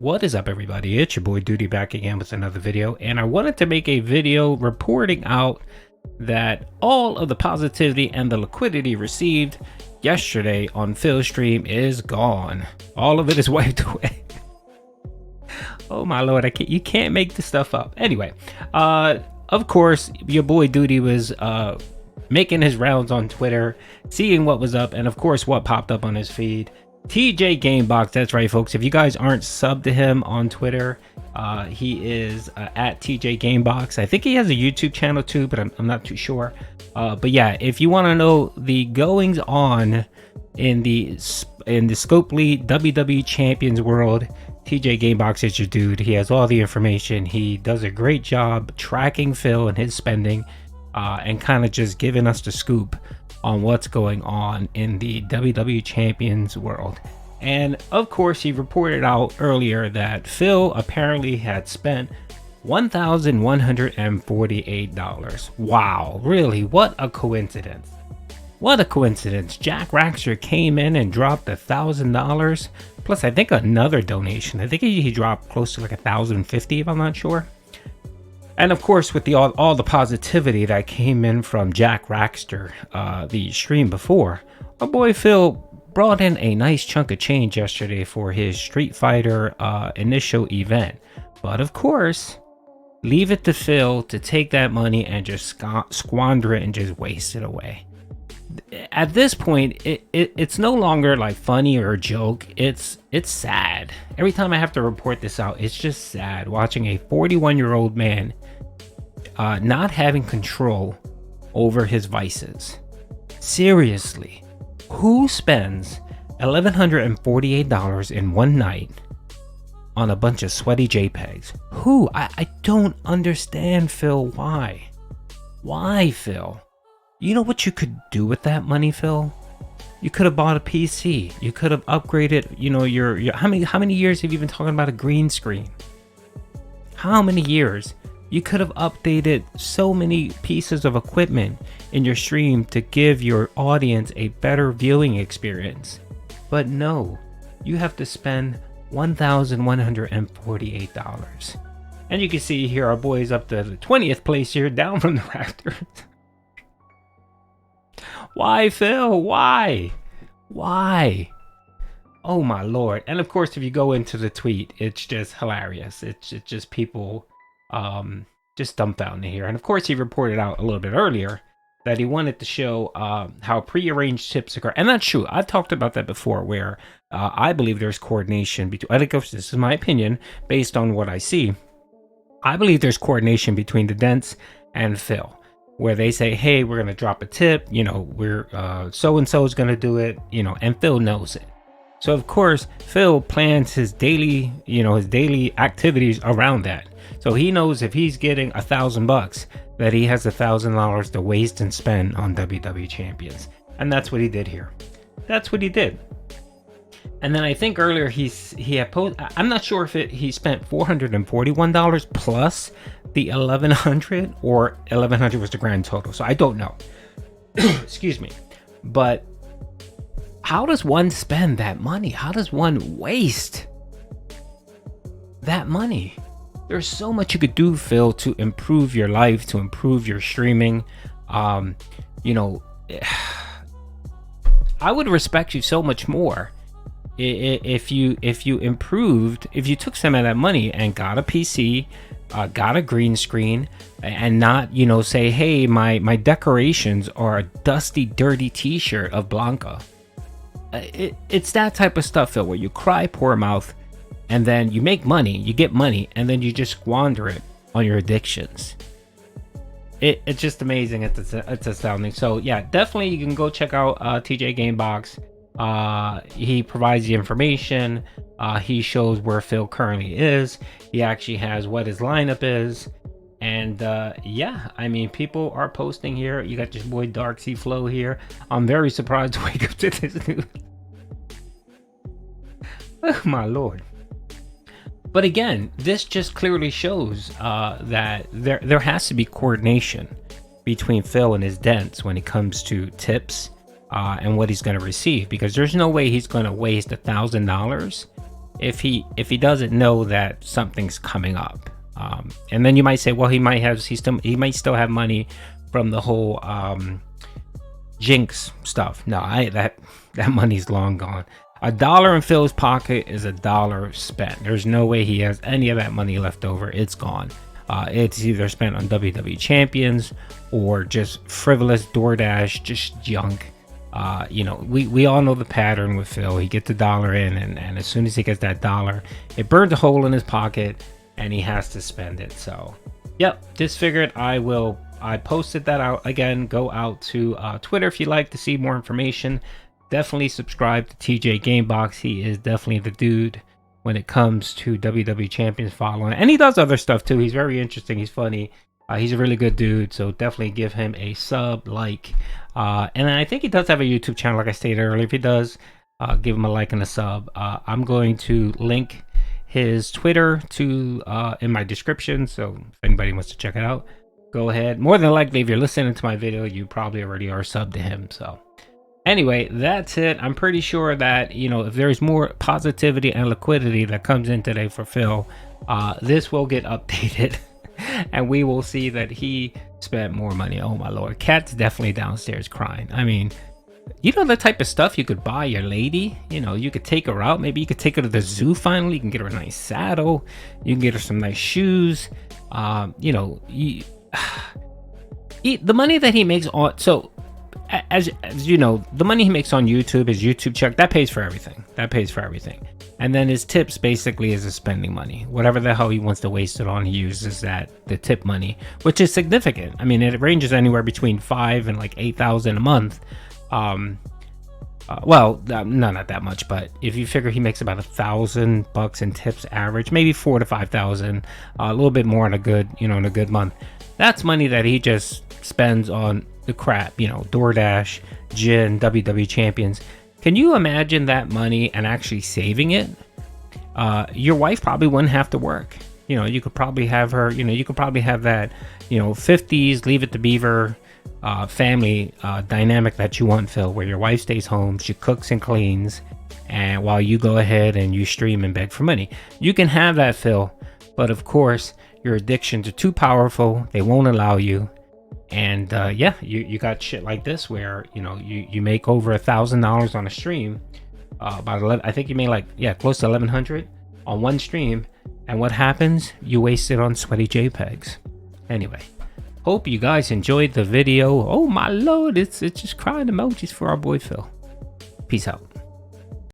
What is up, everybody? It's your boy Duty back again with another video, and I wanted to make a video reporting out that all of the positivity and the liquidity received yesterday on Phil's stream is gone. All of it is wiped away. Oh my lord, you can't make this stuff up. Anyway, of course, your boy Duty was making his rounds on Twitter, seeing what was up, and of course what popped up on his feed. TJ Gamebox, that's right folks, if you guys aren't subbed to him on Twitter, he is at TJ Gamebox. I think he has a YouTube channel too, but I'm not too sure. But yeah, if you want to know the goings on in the Scopely WWE Champions World, TJ Gamebox is your dude. He has all the information. He does a great job tracking Phil and his spending, and kind of just giving us the scoop on what's going on in the WWE Champions World. And of course, he reported out earlier that Phil apparently had spent $1,148. Wow, really? What a coincidence. What a coincidence. Jack Raxxor came in and dropped $1,000 plus I think another donation. I think he dropped close to like $1,050 if I'm not sure. And of course, with all the positivity that came in from Jack Raxxor, the stream before, our boy Phil brought in a nice chunk of change yesterday for his Street Fighter initial event. But of course, leave it to Phil to take that money and just squander it and just waste it away. At this point, it's no longer like funny or a joke. It's sad. Every time I have to report this out, it's just sad watching a 41-year-old man not having control over his vices. Seriously, who spends $1,148 in one night on a bunch of sweaty JPEGs? Who? I don't understand, Phil. Why? Why, Phil? You know what you could do with that money, Phil? You could have bought a PC. You could have upgraded, you know, your how many years have you been talking about a green screen? How many years? You could have updated so many pieces of equipment in your stream to give your audience a better viewing experience. But no, you have to spend $1,148. And you can see here our boy's up to the 20th place here, down from the rafters. Why, Phil? Why? Why? Oh my lord. And of course, if you go into the tweet, it's just hilarious. It's just people just dumbfounded here. And of course, he reported out a little bit earlier that he wanted to show how prearranged tips occur. And that's true. I've talked about that before, where I believe there's coordination between, I think this is my opinion based on what I see. I believe there's coordination between the Dents and Phil, where they say, hey, we're going to drop a tip, you know, we're so-and-so is going to do it, you know, and Phil knows it. So of course, Phil plans his daily, his daily activities around that. So he knows if he's getting $1,000 that he has $1,000 to waste and spend on WWE Champions. And that's what he did here. That's what he did. And then I think earlier he had posted, I'm not sure if he spent $441 plus the $1,100, or $1,100 was the grand total. So I don't know. Excuse me. But how does one spend that money? How does one waste that money? There's so much you could do, Phil, to improve your life, to improve your streaming. I would respect you so much more if you took some of that money and got a PC, got a green screen, and not, say, hey, my decorations are a dusty, dirty t-shirt of Blanca. It's that type of stuff, Phil, where you cry poor mouth, and then you make money, you get money, and then you just squander it on your addictions. It's just amazing. It's astounding. So yeah, definitely you can go check out TJ Gamebox. He provides the information. He shows where Phil currently is. He actually has what his lineup is. And yeah, I mean, people are posting here. You got your boy Dark Sea Flow here. I'm very surprised to wake up to this news. Oh my lord. But again, this just clearly shows that there has to be coordination between Phil and his Dents when it comes to tips and what he's going to receive, because there's no way he's going to waste $1,000 if he doesn't know that something's coming up. And then you might say, well, he might still have money from the whole Jinx stuff. No, that money's long gone. $1 in Phil's pocket is $1 spent. There's no way he has any of that money left over. It's gone. It's either spent on WWE champions or just frivolous DoorDash, just junk. You know, we all know the pattern with Phil. He gets $1 in, and as soon as he gets that $1, it burns a hole in his pocket, and he has to spend it. So, yep, just figured I posted that out. Again, go out to Twitter if you'd like to see more information. Definitely subscribe to TJ Gamebox. He is definitely the dude when it comes to WWE Champions following. And he does other stuff too. He's very interesting. He's funny. He's a really good dude. So definitely give him a sub, like. And I think he does have a YouTube channel, like I stated earlier. If he does, give him a like and a sub. I'm going to link his Twitter in my description. So if anybody wants to check it out, go ahead. More than likely, if you're listening to my video, you probably already are subbed to him. So anyway, that's it. I'm pretty sure that, you know, if there's more positivity and liquidity that comes in today for Phil, this will get updated and we will see that he spent more money. Oh my Lord. Cat's definitely downstairs crying. I mean, you know, the type of stuff you could buy your lady. You know, you could take her out. Maybe you could take her to the zoo finally. You can get her a nice saddle. You can get her some nice shoes. You know, the money that he makes on... So, as you know, the money he makes on YouTube, his YouTube check, that pays for everything. That pays for everything. And then his tips basically is his spending money. Whatever the hell he wants to waste it on, he uses the tip money, which is significant. I mean, it ranges anywhere between $5,000 and like $8,000 a month. Well, no, not that much, but if you figure he makes about $1,000 in tips average, maybe $4,000 to $5,000, a little bit more in a good month. That's money that he just spends on the crap, you know, DoorDash, Gin, WWE champions. Can you imagine that money and actually saving it? Your wife probably wouldn't have to work. You know, you could probably have her, you know, you could probably have that, you know, 50s, Leave It to Beaver family dynamic that you want, Phil, where your wife stays home, she cooks and cleans, and while you go ahead and you stream and beg for money. You can have that, Phil, but of course, your addictions are too powerful. They won't allow you. And yeah, you got shit like this where, you know, you make over $1,000 on a stream, about 11, I think you made like, yeah, close to 1,100 on one stream. And what happens? You waste it on sweaty JPEGs. Anyway, hope you guys enjoyed the video. Oh my Lord, it's just crying emojis for our boy Phil. Peace out.